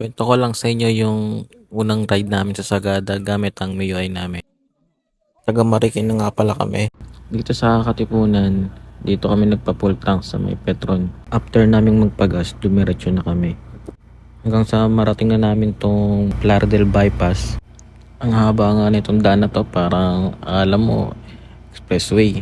Kwento ko lang sa inyo yung unang ride namin sa Sagada gamit ang MIUI namin. Taga Marikina nga pala kami. Dito sa Katipunan, dito kami nagpa-full tank sa may Petron. After naming magpagas, dumiretso na kami. Hanggang sa marating na namin tong Plaridel Bypass. Ang haba nga nitong daan na to, parang alam mo, expressway.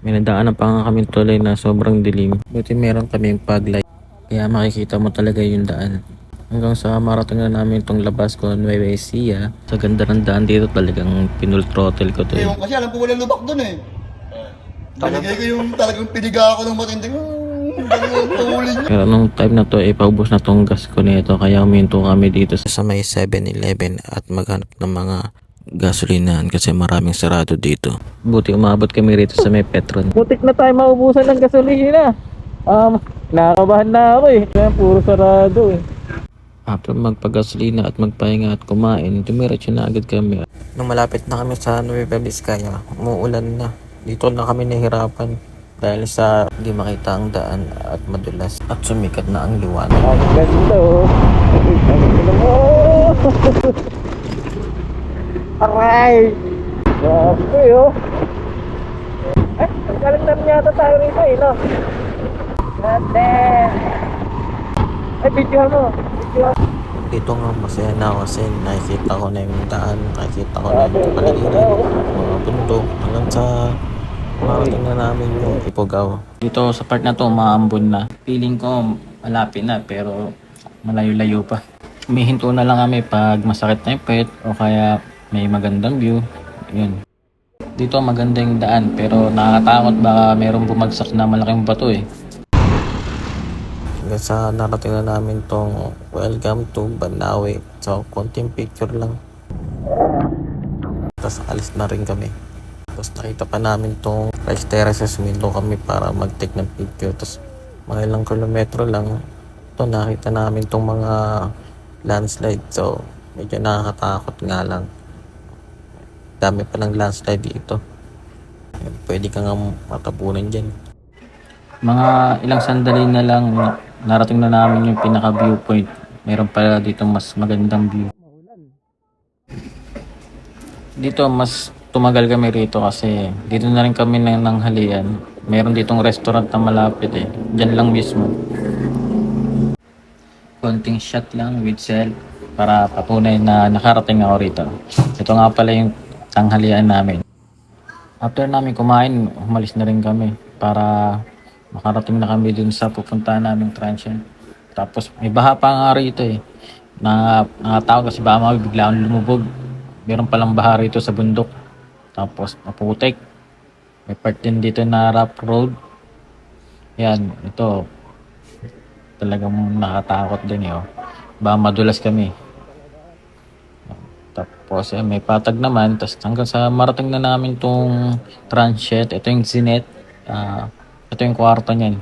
May nadaanan pa nga kami tuloy na sobrang dilim. Buti meron kaming paglight. Kaya makikita mo talaga yung daan. Hanggang sa marating na namin itong labas ko Nueva Ecija. Sa ganda ng daan dito talagang pinul throttle ko to eh. Ewan kasi alam ko walang lubak doon eh. Binigay ko yung talagang piniga ako ng matinding talagang tuhulin niya. Pero nung time na to paubos na tong gas ko nito kaya huminto kami dito sa may 7-Eleven at maghanap ng mga gasolinahan kasi maraming sarado dito. Buti umabot kami rito sa may Petron. Butik na tayo maubusan ng gasolina. Nakakabahan na ako eh. Kaya puro sarado eh. After magpagasolina at magpahinga at kumain, dumiretso na agad kami. Nung malapit na kami sa Nueva Vizcaya, umuulan na. Dito na kami nahirapan dahil sa hindi makita ang daan at madulas at sumikat na ang liwanag. Ang ganda oh! Ang ganda mo! Aray! Grabe oh! Ay, nagkalandan yata tayo rito eh, no? God damn! Ay, video mo! Dito nga masaya na ako kasi nakikita ko na yung daan, nakikita ko na yung kapaligiran, mga bundok, hanggang sa marating na namin yung Ifugao. Dito sa part na to, maambon na. Feeling ko malapit na pero malayo-layo pa. Humihinto na lang kami pag masakit na yung puwet o kaya may magandang view. Yun. Dito maganda yung daan pero nakakatakot baka mayroong bumagsak na malaking bato eh. Hanggang sa narating na namin tong welcome to Banawe. So, konting picture lang. Tapos alis na rin kami. Tapos nakita pa namin tong rice terraces. Sumindo kami para mag-take ng picture. Tapos mga ilang kilometro lang. Ito nakita namin tong mga landslide. So, medyo nakakatakot nga lang. Dami pa ng landslide dito. Pwede ka nga matabunan dyan. Mga ilang sandali na lang narating na namin yung pinaka viewpoint. Meron pala dito mas magandang view. Dito mas tumagal kami rito kasi dito na rin kami nanghalian. Meron ditong restaurant na malapit eh. Diyan lang mismo. Konting shot lang with cell para patunay na nakarating ako rito. Ito nga pala yung tanghalian namin. After namin kumain, umalis na rin kami para makarating na kami dun sa pupuntahan naming transient. Tapos may baha pa nga rito eh. Nakatawag kasi baka bigla akong lumubog. Meron palang baha rito sa bundok. Tapos maputik. May part din dito na rough road. Yan, ito. Talagang nakatakot din eh. Oh. Baka madulas kami. Tapos may patag naman. Tapos hanggang sa marating na namin tong transient. Ito yung Zenith. Ito yung kwarto niyan.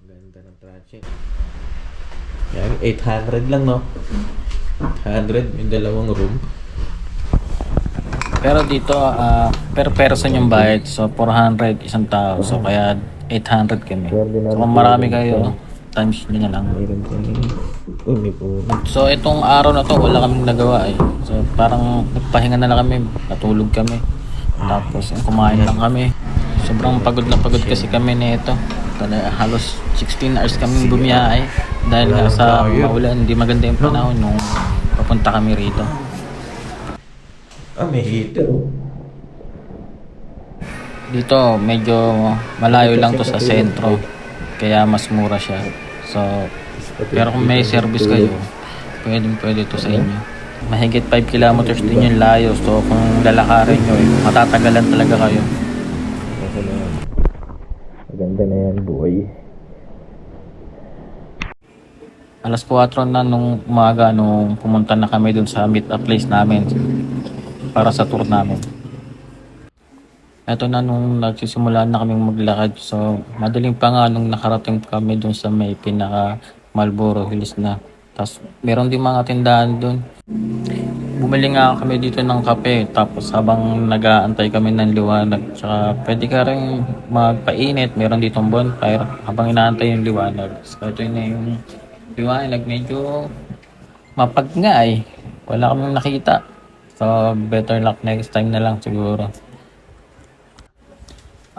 Ganda ng transient. Yan, 800 lang no? 800, may dalawang room. Pero dito, per person yung bayad. So, 400 isang tao. So, kaya 800 kami. So, kung marami kayo, times nyo na lang. So, itong araw na to, wala kaming nagawa eh. So, parang nagpahinga na lang kami. Natulog kami. Tapos, kumain lang kami. Sobrang pagod na pagod kasi kami nito. Halos 16 hours kami bumiyahe dahil nga sa maulan, hindi maganda yung panahon nung papunta kami rito. May heater. Dito medyo malayo lang to sa sentro kaya mas mura siya. So, pero kung may service kayo, pwede to sa inyo. Mahigit 5 kilometers din yung layo. So, kung lalakarin nyo, matatagalan talaga kayo. Maganda na yan, boy. Alas 4 na nung umaga nung pumunta na kami dun sa meet-up place namin para sa tour namin. Ito na nung nagsisimula na kaming maglakad. So, madaling pa nga nung nakarating kami dun sa may pinaka Marlboro Hills na. Tapos, meron din mga tindahan dun. Bumili nga kami dito ng kape. Tapos, habang nag-aantay kami ng liwanag. Tsaka, pwede ka rin magpainit. Meron ditong bonfire habang inaantay yung liwanag. So, ito na yung liwanag. Medyo Mapag nga eh. Wala kaming nakita. So, better luck next time na lang siguro.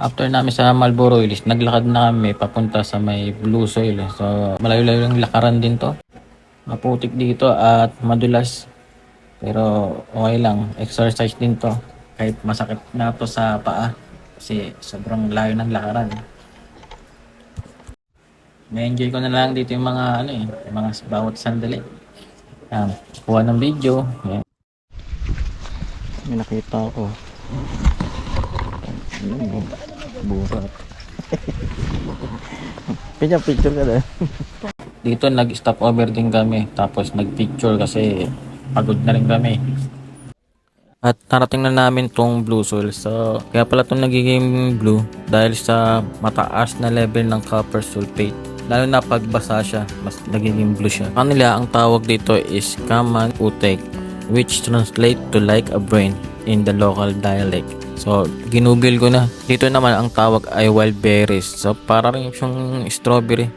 After namin sa Marlboro Hills, naglakad na kami papunta sa may Blue Soil. So, malayo-layo yung lakaran din to. Maputik dito at madulas. Pero okay lang. Exercise din to. Kahit masakit na to sa paa. Kasi sobrang layo ng lakaran. Na-enjoy ko na lang dito yung mga yung mga bawat sandali. Yan, kuha ng video. Yan. May nakita ako. Burat. Picture ka na. Dito nag-stop over din kami. Tapos nag-picture kasi pagod na rin kami. At narating na namin tong Blue Soil. So, kaya pala itong nagiging blue dahil sa mataas na level ng copper sulfate. Lalo na pagbasa siya, mas nagiging blue siya. Kanila, ang tawag dito is Kaman Utek, which translate to like a brain in the local dialect. So, ginugol ko na. Dito naman, ang tawag ay wild berries. So, para rin siyang strawberry.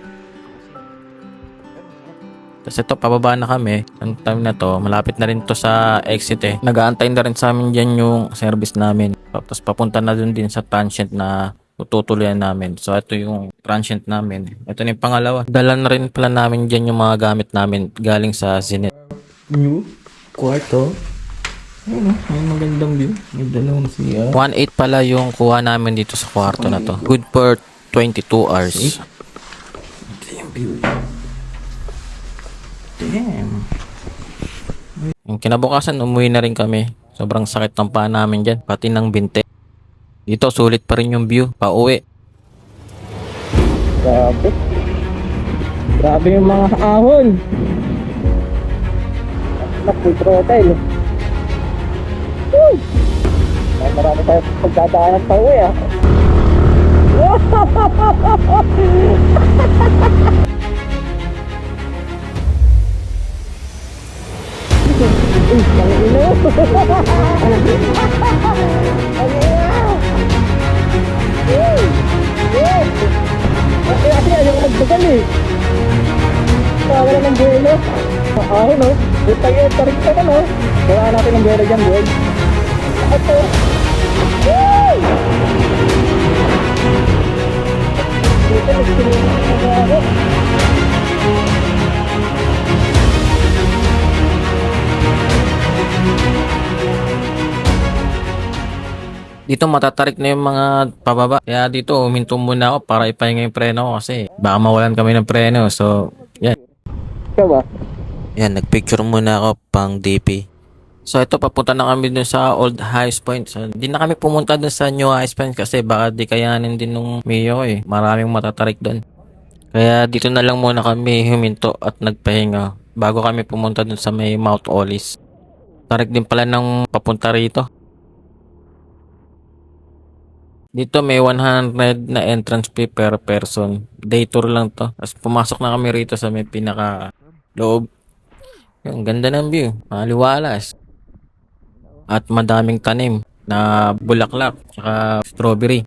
Tapos ito, pababa na kami. Ang time na to, malapit na rin to sa exit eh. Nag-aantay na rin sa amin dyan yung service namin. Tapos papunta na dun din sa transient na tutuloyan namin. So ito yung transient namin. Ito na yung pangalawa. Dala na rin pala namin dyan yung mga gamit namin galing sa Zenith. New kwarto. Ayun, may magandang view. May dalawang siya. 1.8 pala yung kuha namin dito sa kwarto na to. Good for 22 hours. Damn view. Damn. Yung kinabukasan, umuwi na rin kami. Sobrang sakit ng paa namin dyan. Pati ng binte. Dito, sulit pa rin yung view. Pauwi. Grabe. Grabe yung mga ahon. Full throttle. Woo! Marami tayo pagdadaanan pa uwi ah. Kasi ayaw magbagal eh. Wala ng buwelo. Ahon no? Tayo tarik ka na no? Wala natin ng buwelo dyan boy. Ito. Woo! Dito nagsinunan na ako. Dito matatarik na yung mga pababa. Kaya dito huminto muna ako para ipahinga yung preno ko kasi baka mawalan kami ng preno. So, yan. Ikaw ba? Yan, nagpicture muna ako pang DP. So, ito papunta na kami dun sa Old Highs Point. So, hindi na kami pumunta dun sa New Highs Point kasi baka di kayanin din nung Mio eh. Maraming matatarik dun. Kaya dito na lang muna kami huminto at nagpahinga bago kami pumunta dun sa may Mount Olis. Tarik din pala ng papunta rito. Dito may 100 na entrance fee per person. Day tour lang to. Tapos pumasok na kami rito sa may pinaka loob. Yung ganda ng view. Maliwalas. At madaming tanim na bulaklak saka strawberry.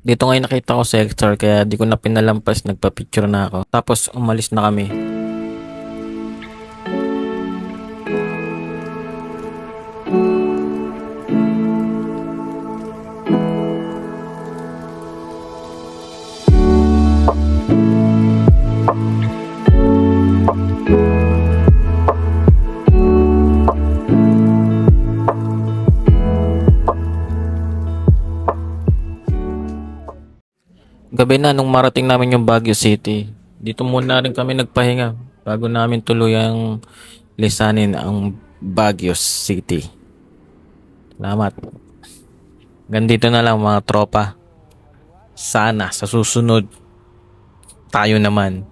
Dito ngayon nakita ko sector kaya di ko na pinalampas, nagpa-picture na ako. Tapos umalis na kami. Gabi na nung marating namin yung Baguio City. Dito muna rin kami nagpahinga bago namin tuluyang lisanin ang Baguio City. Salamat. Gandito na lang mga tropa. Sana sa susunod tayo naman.